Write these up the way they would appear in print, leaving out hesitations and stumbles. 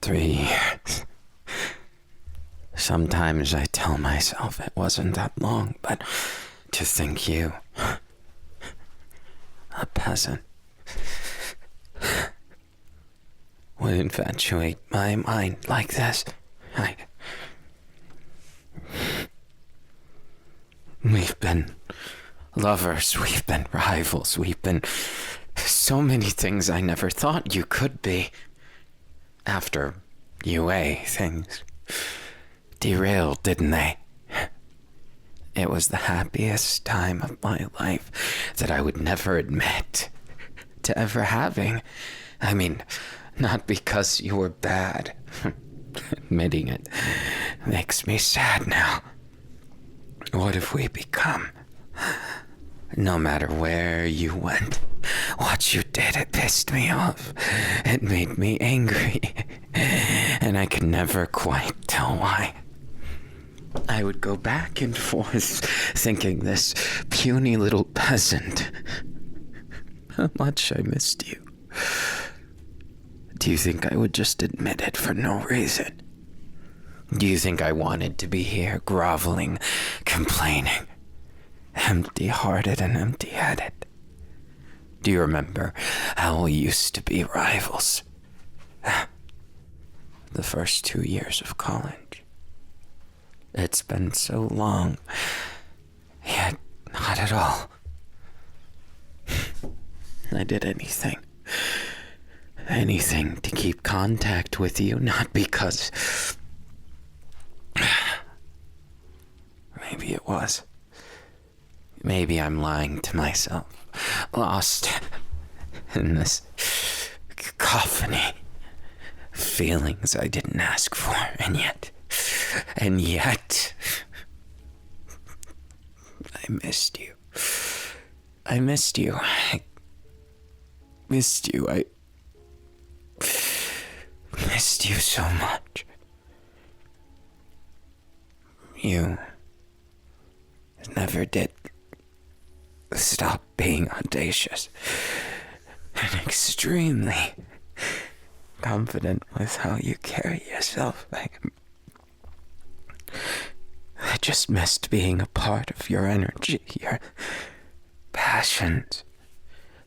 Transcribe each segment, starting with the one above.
3 years. Sometimes I tell myself it wasn't that long, but to think you, a peasant, would infatuate my mind like this. We've been lovers, we've been rivals, we've been so many things I never thought you could be. After UA, things derailed, didn't they? It was the happiest time of my life that I would never admit to ever having. I mean, not because you were bad. Admitting it makes me sad now. What have we become? No matter where you went, what you did, it pissed me off. It made me angry. And I could never quite tell why. I would go back and forth thinking this puny little peasant, how much I missed you. Do you think I would just admit it for no reason? Do you think I wanted to be here groveling, complaining, empty-hearted and empty-headed? Do you remember how we used to be rivals? The first 2 years of college. It's been so long, yet not at all. I did anything to keep contact with you, not because... Maybe it was. Maybe I'm lying to myself, lost in this cacophony of feelings I didn't ask for, and yet, I missed you. I missed you. I missed you so much. You never did stop being audacious and extremely confident with how you carry yourself. I just missed being a part of your energy, your passions.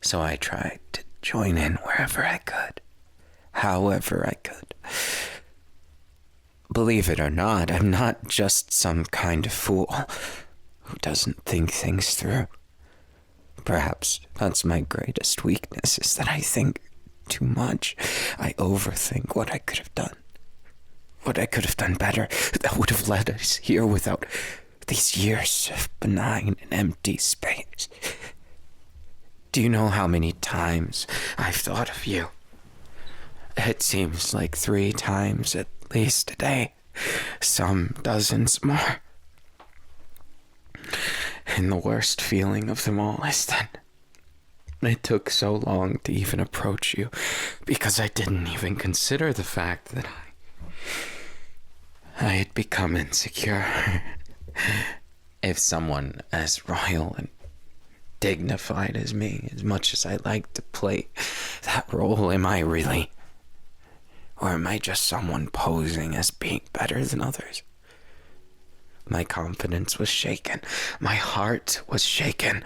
So I tried to join in wherever I could, however I could. Believe it or not, I'm not just some kind of fool who doesn't think things through. Perhaps that's my greatest weakness, is that I think too much. I overthink what I could have done. What I could have done better that would have led us here without these years of benign and empty space. Do you know how many times I've thought of you? It seems like 3 times at least a day, some dozens more. And the worst feeling of them all is that it took so long to even approach you because I didn't even consider the fact that I had become insecure. If someone as royal and dignified as me, as much as I like to play that role, am I really? Or am I just someone posing as being better than others? My confidence was shaken. My heart was shaken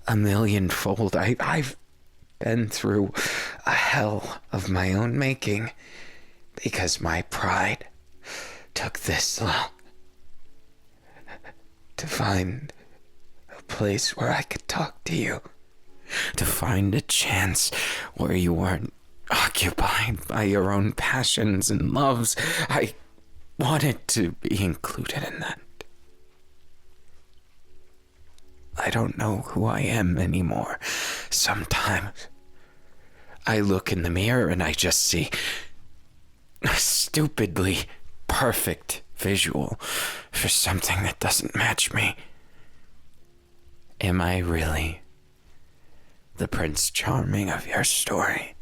1,000,000-fold. I've been through a hell of my own making because my pride took this long to find a place where I could talk to you, to find a chance where you weren't occupied by your own passions and loves. I wanted to be included in that. I don't know who I am anymore. Sometimes I look in the mirror and I just see a stupidly perfect visual for something that doesn't match me. Am I really the Prince Charming of your story?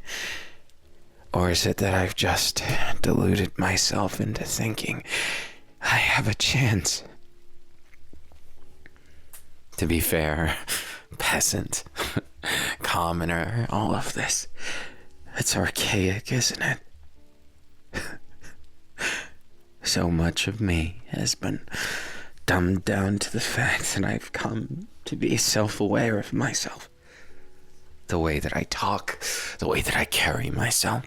Or is it that I've just deluded myself into thinking I have a chance? To be fair, peasant, commoner, all of this, it's archaic, isn't it? So much of me has been dumbed down to the fact that I've come to be self-aware of myself. The way that I talk, the way that I carry myself.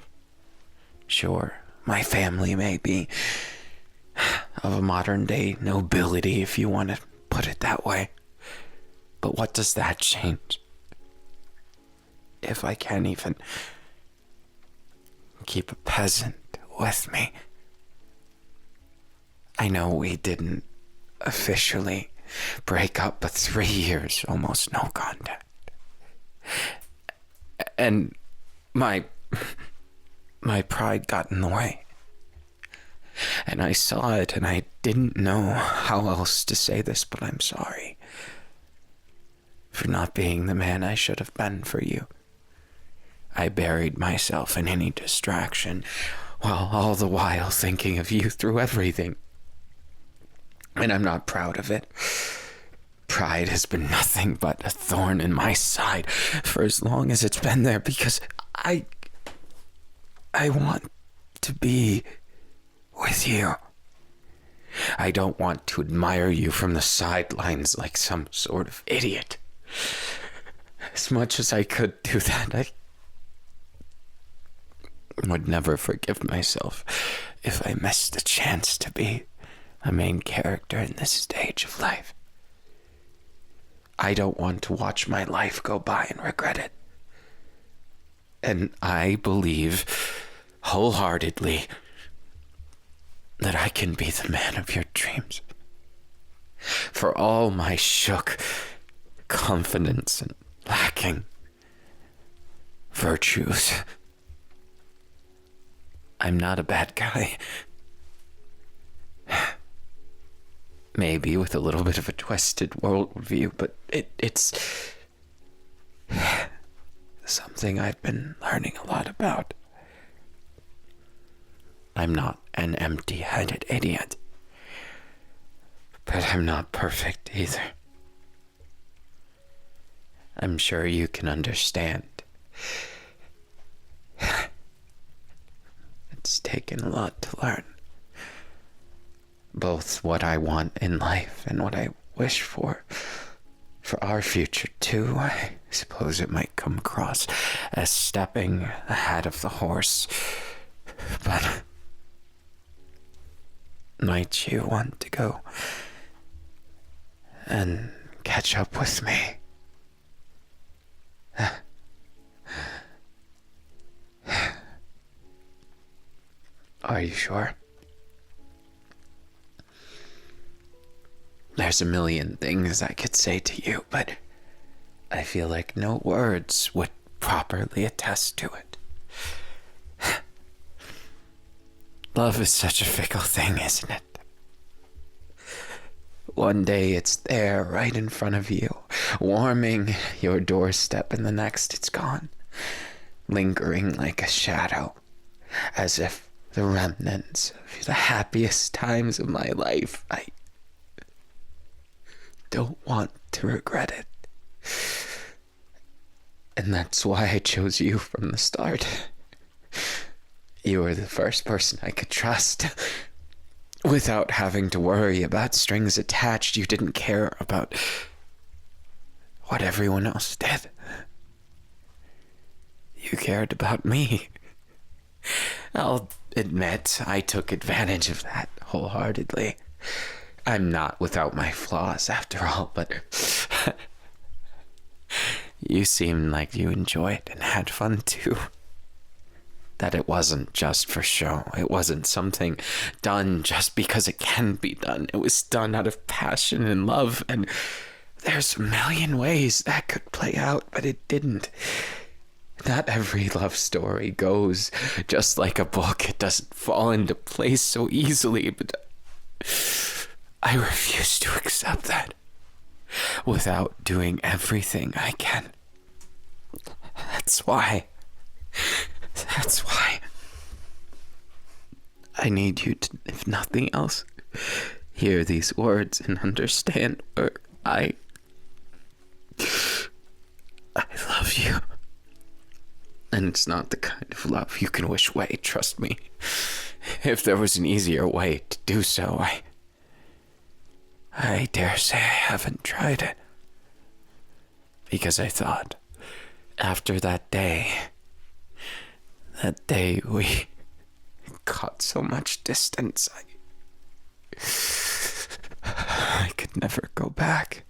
Sure, my family may be of a modern-day nobility, if you want to put it that way. But what does that change? If I can't even keep a peasant with me. I know we didn't officially break up, but 3 years, almost no contact. And my pride got in the way. And I saw it, and I didn't know how else to say this, but I'm sorry for not being the man I should have been for you. I buried myself in any distraction, while all the while thinking of you through everything. And I'm not proud of it. Pride has been nothing but a thorn in my side for as long as it's been there, because I want to be with you. I don't want to admire you from the sidelines like some sort of idiot. As much as I could do that, I would never forgive myself if I missed the chance to be a main character in this stage of life. I don't want to watch my life go by and regret it. And I believe wholeheartedly that I can be the man of your dreams. For all my shook confidence and lacking virtues, I'm not a bad guy. Maybe with a little bit of a twisted worldview, but it's something I've been learning a lot about. I'm not an empty-headed idiot, but I'm not perfect either. I'm sure you can understand. It's taken a lot to learn. Both what I want in life and what I wish for our future too. I suppose it might come across as stepping ahead of the horse, but might you want to go and catch up with me? Are you sure? There's a million things I could say to you, but I feel like no words would properly attest to it. Love is such a fickle thing, isn't it? One day it's there, right in front of you, warming your doorstep, and the next it's gone, lingering like a shadow, as if the remnants of the happiest times of my life. I don't want to regret it. And that's why I chose you from the start. You were the first person I could trust. Without having to worry about strings attached, you didn't care about what everyone else did. You cared about me. I'll admit I took advantage of that wholeheartedly. I'm not without my flaws after all, but you seemed like you enjoyed and had fun too. That it wasn't just for show. It wasn't something done just because it can be done. It was done out of passion and love, and there's a million ways that could play out, but it didn't. Not every love story goes just like a book. It doesn't fall into place so easily, but I refuse to accept that without doing everything I can. That's why I need you to, if nothing else, hear these words and understand where I love you. And it's not the kind of love you can wish away, trust me. If there was an easier way to do so, I dare say I haven't tried it. Because I thought, after that day we got so much distance, I could never go back.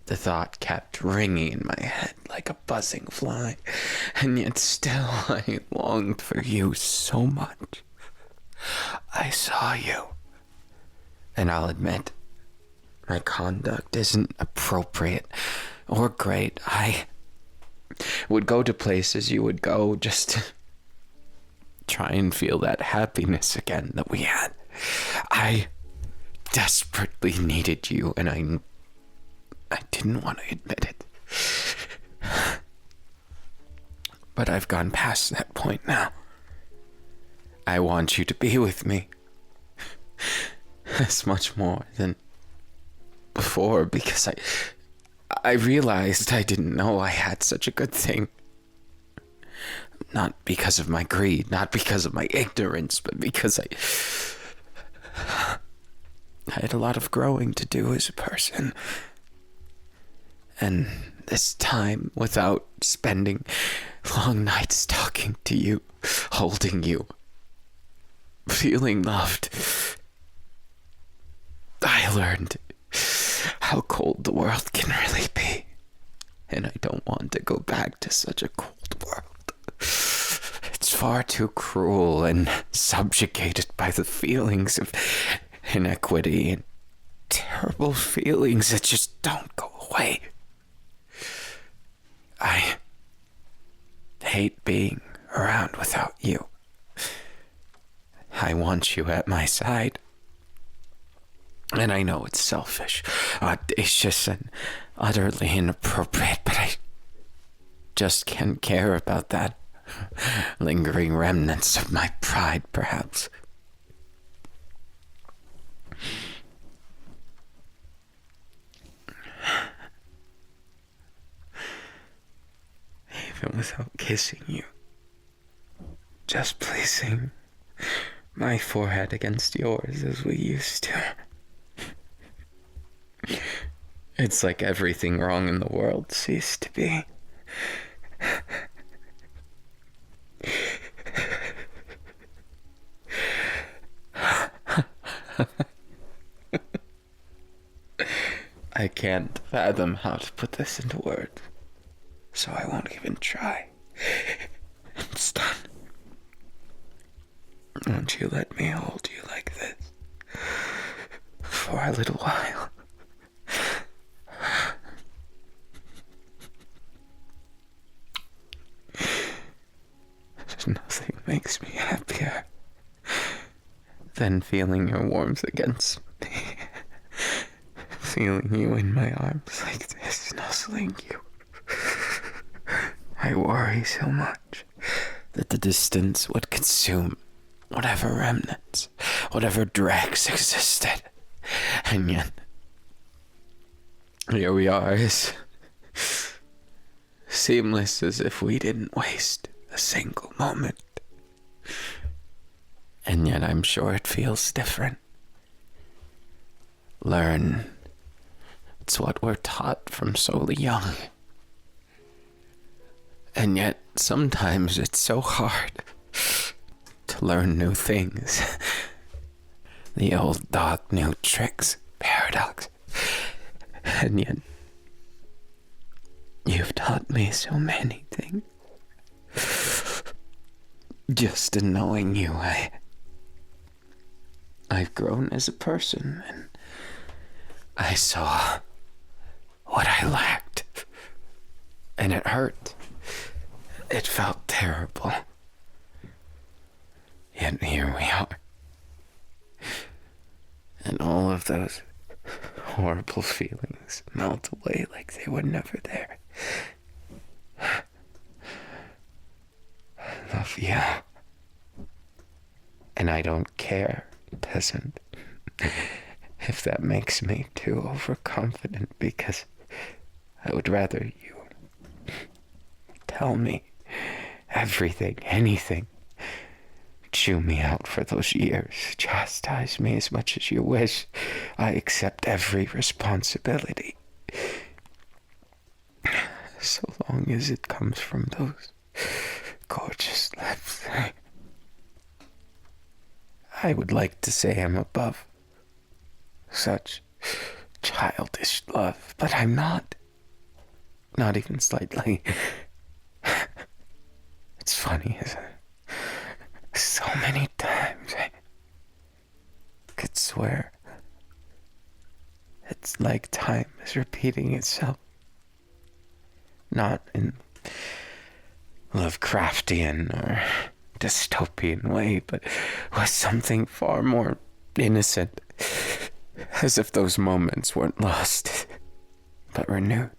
The thought kept ringing in my head like a buzzing fly, and yet still I longed for you so much. I saw you, and I'll admit, my conduct isn't appropriate or great. I would go to places you would go just to try and feel that happiness again that we had. I desperately needed you, and I didn't want to admit it. But I've gone past that point now. I want you to be with me. As much more than before, because I realized I didn't know I had such a good thing. Not because of my greed, not because of my ignorance, but because I had a lot of growing to do as a person. And this time, without spending long nights talking to you, holding you, feeling loved, I learned how cold the world can really be. And I don't want to go back to such a cold world. It's far too cruel and subjugated by the feelings of inequity and terrible feelings that just don't go away. I hate being around without you. I want you at my side. And I know it's selfish, audacious, and utterly inappropriate, but I just can't care about that lingering remnants of my pride, perhaps. Even without kissing you, just placing my forehead against yours as we used to. It's like everything wrong in the world ceased to be. I can't fathom how to put this into words, so I won't even try. It's done. Won't you let me hold you like this for a little while? Nothing makes me happier than feeling your warmth against me. Feeling you in my arms like this, nuzzling you. I worry so much that the distance would consume whatever remnants, whatever dregs existed. And yet, here we are, as seamless as if we didn't waste a single moment. And yet I'm sure it feels different. Learn. It's what we're taught from so young. And yet sometimes it's so hard to learn new things. The old dog knew tricks, paradox. And yet you've taught me so many things. Just in knowing you, I've grown as a person, and I saw what I lacked, and it hurt. It felt terrible. Yet here we are. And all of those horrible feelings melt away like they were never there. I love you. And I don't care, peasant, if that makes me too overconfident, because I would rather you tell me everything, anything. chew me out for those years. Chastise me as much as you wish. I accept every responsibility. So long as it comes from those gorgeous lips. I would like to say I'm above such childish love, but I'm not. Not even slightly. It's funny, isn't it? So many times I could swear it's like time is repeating itself. Not in Lovecraftian or dystopian way, but with something far more innocent, as if those moments weren't lost, but renewed.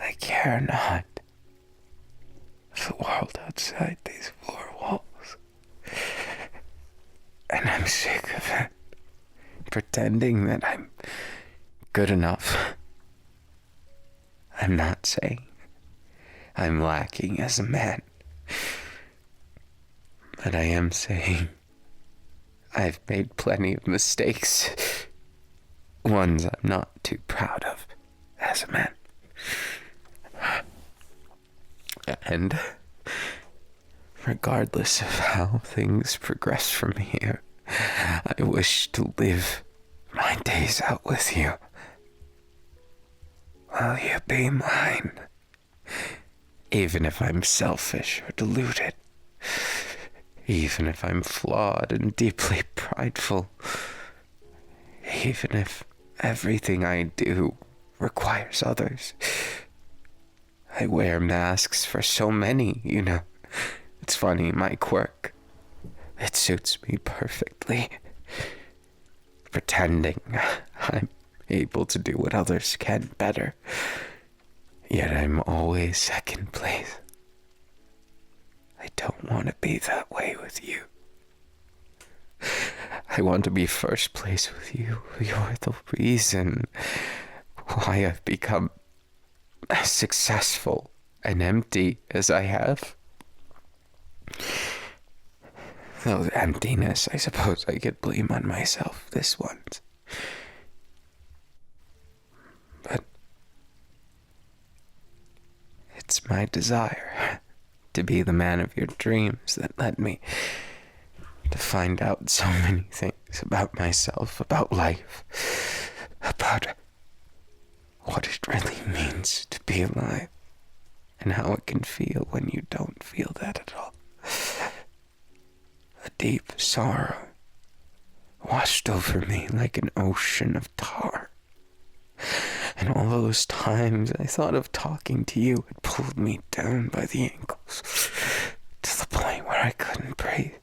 I care not for the world outside these four walls, and I'm sick of it, pretending that I'm good enough. I'm not saying I'm lacking as a man, but I am saying I've made plenty of mistakes, ones I'm not too proud of as a man. And regardless of how things progress from here, I wish to live my days out with you. Will you be mine? Even if I'm selfish or deluded. Even if I'm flawed and deeply prideful. Even if everything I do requires others. I wear masks for so many, you know. It's funny, my quirk. It suits me perfectly. Pretending I'm able to do what others can better. Yet I'm always second place. I don't want to be that way with you. I want to be first place with you. You're the reason why I've become as successful and empty as I have. Though the emptiness, I suppose I could blame on myself this once. But it's my desire to be the man of your dreams that led me to find out so many things about myself, about life, about what it really means to be alive, and how it can feel when you don't feel that at all. A deep sorrow washed over me like an ocean of tar. And all those times I thought of talking to you, it pulled me down by the ankles to the point where I couldn't breathe.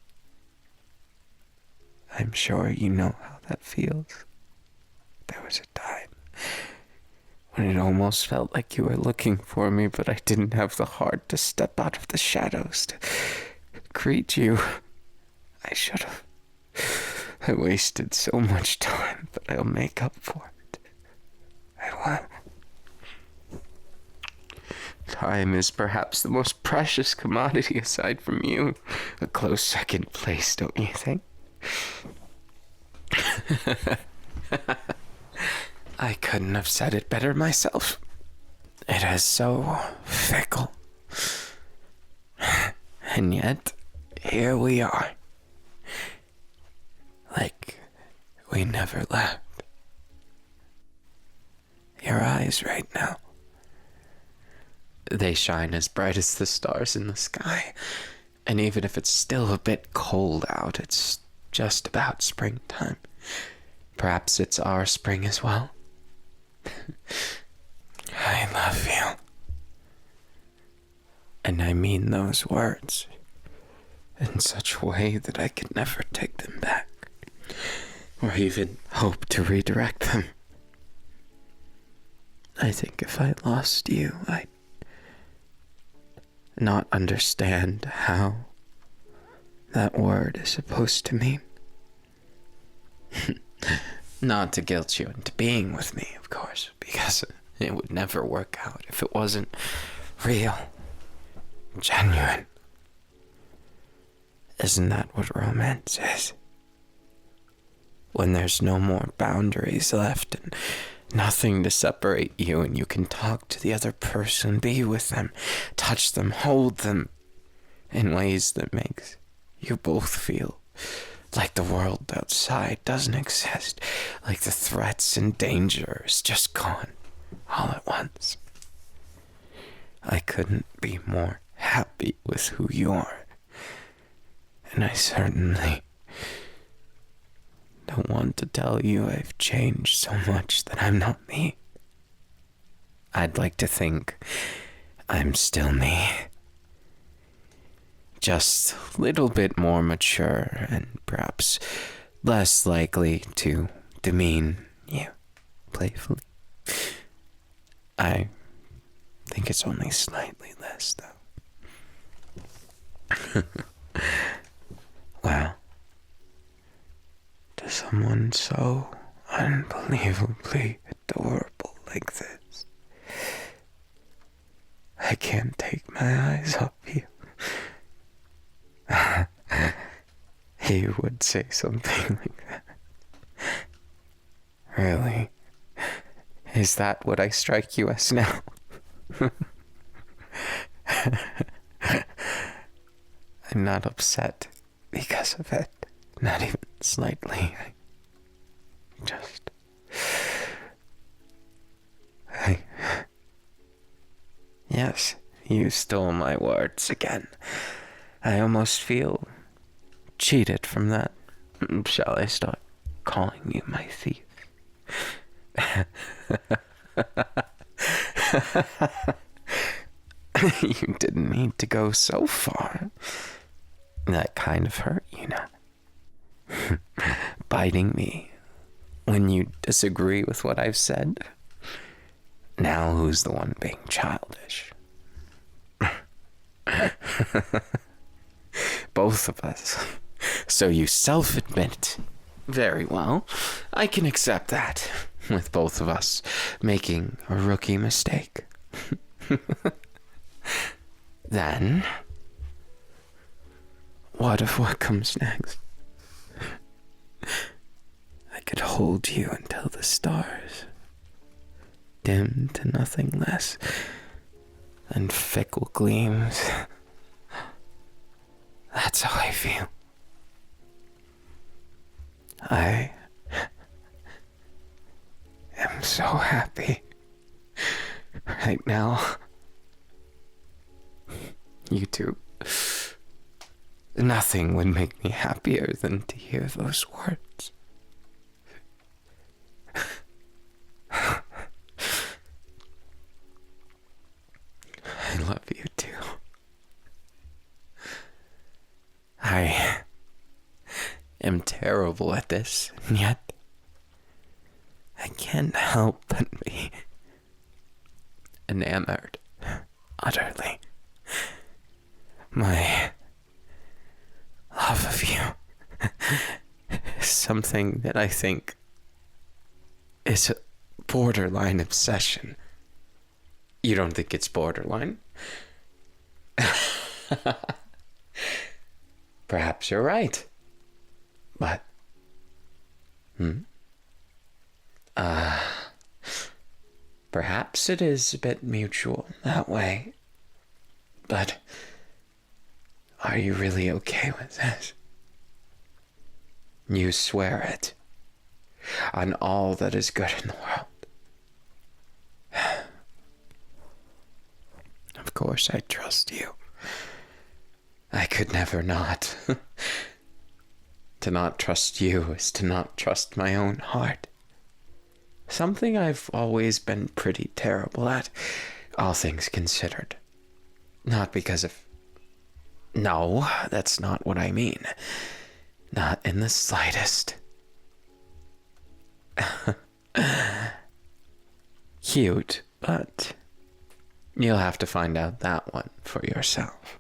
I'm sure you know how that feels. There was a time when it almost felt like you were looking for me, but I didn't have the heart to step out of the shadows to greet you. I should have. I wasted so much time, but I'll make up for it. I will. Time is perhaps the most precious commodity aside from you. A close second place, don't you think? I couldn't have said it better myself. It is so fickle. And yet, here we are. Like we never left. Your eyes right now. They shine as bright as the stars in the sky. And even if it's still a bit cold out, it's just about springtime. Perhaps it's our spring as well. I love you. And I mean those words in such a way that I could never take them back, or even hope to redirect them. I think if I lost you, I'd not understand how that word is supposed to mean. Not to guilt you into being with me, of course, because it would never work out if it wasn't real, genuine. Isn't that what romance is? When there's no more boundaries left and nothing to separate you, and you can talk to the other person, be with them, touch them, hold them in ways that makes you both feel like the world outside doesn't exist, like the threats and danger is just gone all at once. I couldn't be more happy with who you are, and I certainly don't want to tell you I've changed so much that I'm not me. I'd like to think I'm still me. Just a little bit more mature and perhaps less likely to demean you playfully. I think it's only slightly less, though. Wow. To someone so unbelievably adorable like this, I can't take my eyes off you. You would say something like that. Really? Is that what I strike you as now? I'm not upset because of it. Not even slightly. Yes, you stole my words again. I almost feel cheated from that. Shall I start calling you my thief? You didn't need to go so far. That kind of hurt, you know. Biting me when you disagree with what I've said. Now who's the one being childish? Both of us. So you self-admit. Very well. I can accept that. With both of us making a rookie mistake. Then, what if what comes next? I could hold you until the stars dim to nothing less than fickle gleams. That's how I feel. I am so happy right now. You too. Nothing would make me happier than to hear those words. I love you too. I am terrible at this, and yet I can't help but be enamored, utterly. My love of you is something that I think is a borderline obsession. You don't think it's borderline? Perhaps you're right. But, perhaps it is a bit mutual that way. But, are you really okay with this? You swear it on all that is good in the world. Of course I trust you. I could never not. To not trust you is to not trust my own heart. Something I've always been pretty terrible at, all things considered. Not because of... No, that's not what I mean. Not in the slightest. Cute, but you'll have to find out that one for yourself.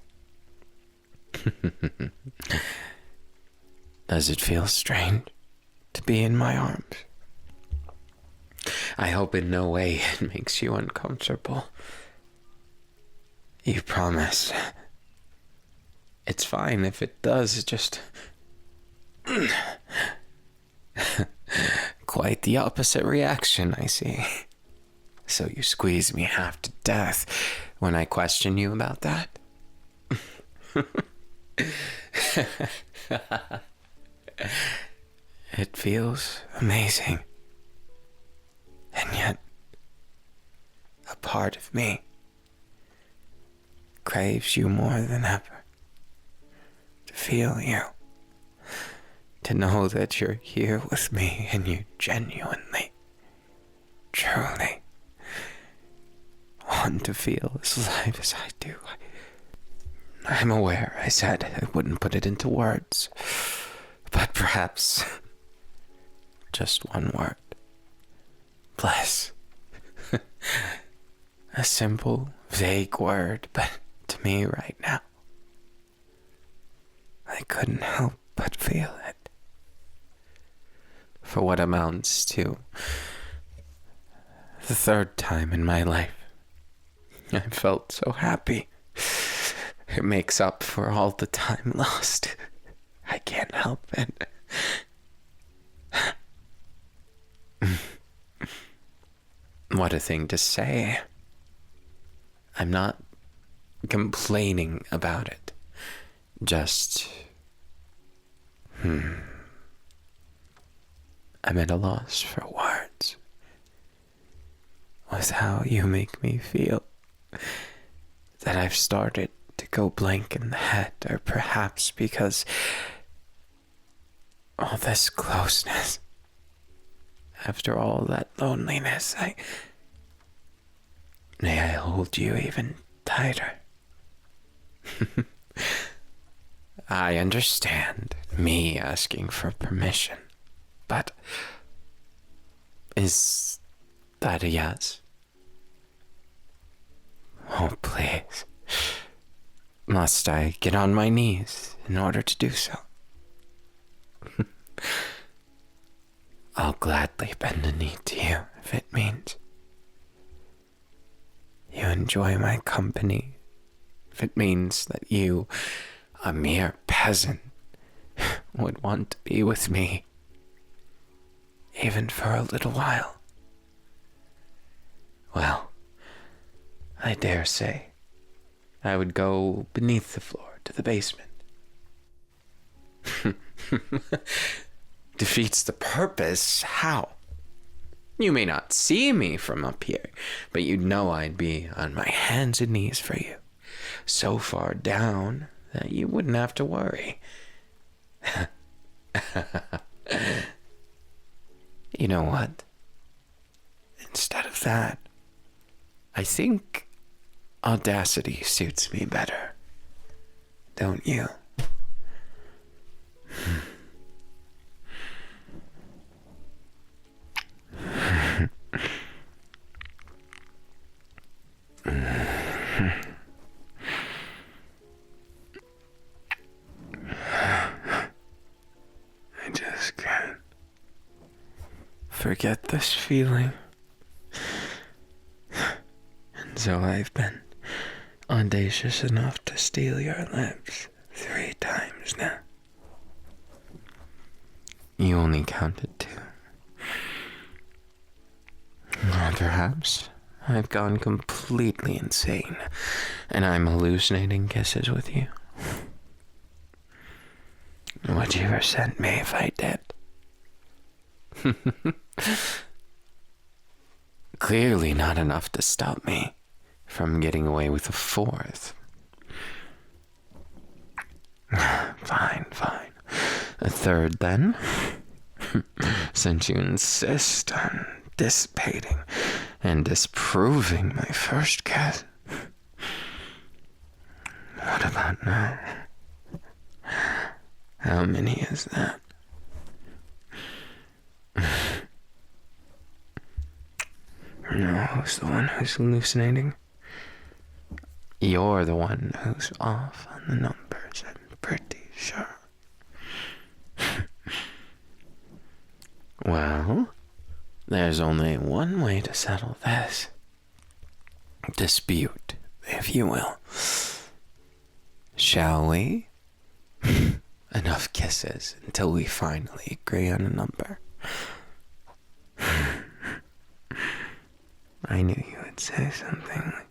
Does it feel strange to be in my arms? I hope in no way it makes you uncomfortable. You promise It's fine if it does, just... Quite the opposite reaction, I see. So you squeeze me half to death when I question you about that? It feels amazing. And yet, a part of me craves you more than ever. To feel you. To know that you're here with me and you genuinely, truly want to feel as alive as I do. I'm aware I said I wouldn't put it into words, but perhaps just one word. Bliss. A simple, vague word, but to me right now, I couldn't help but feel it. For what amounts to the third time in my life, I felt so happy. It makes up for all the time lost. I can't help it. What a thing to say. I'm not complaining about it. Just... I'm at a loss for words. With how you make me feel. That I've started to go blank in the head, or perhaps because all this closeness, after all that loneliness, may I hold you even tighter. I understand me asking for permission, but is that a yes? Oh, please. Must I get on my knees in order to do so? I'll gladly bend a knee to you if it means you enjoy my company, if it means that you, a mere peasant, would want to be with me, even for a little while. Well, I dare say I would go beneath the floor to the basement. Defeats the purpose? How? You may not see me from up here, but you'd know I'd be on my hands and knees for you, so far down that you wouldn't have to worry. You know what? Instead of that, I think audacity suits me better. Don't you? I just can't forget this feeling. And so I've been audacious enough to steal your lips 3 times now. You only counted 2. Or perhaps I've gone completely insane, and I'm hallucinating kisses with you. Would you resent me if I did? Clearly not enough to stop me from getting away with a 4th. Fine. A 3rd then? Since you insist on dissipating and disproving my first kiss. What about now? How many is that? No, who's the one who's hallucinating? You're the one who's off on the numbers, I'm pretty sure. Well, there's only one way to settle this dispute, if you will. Shall we enough kisses until we finally agree on a number. I knew you would say something like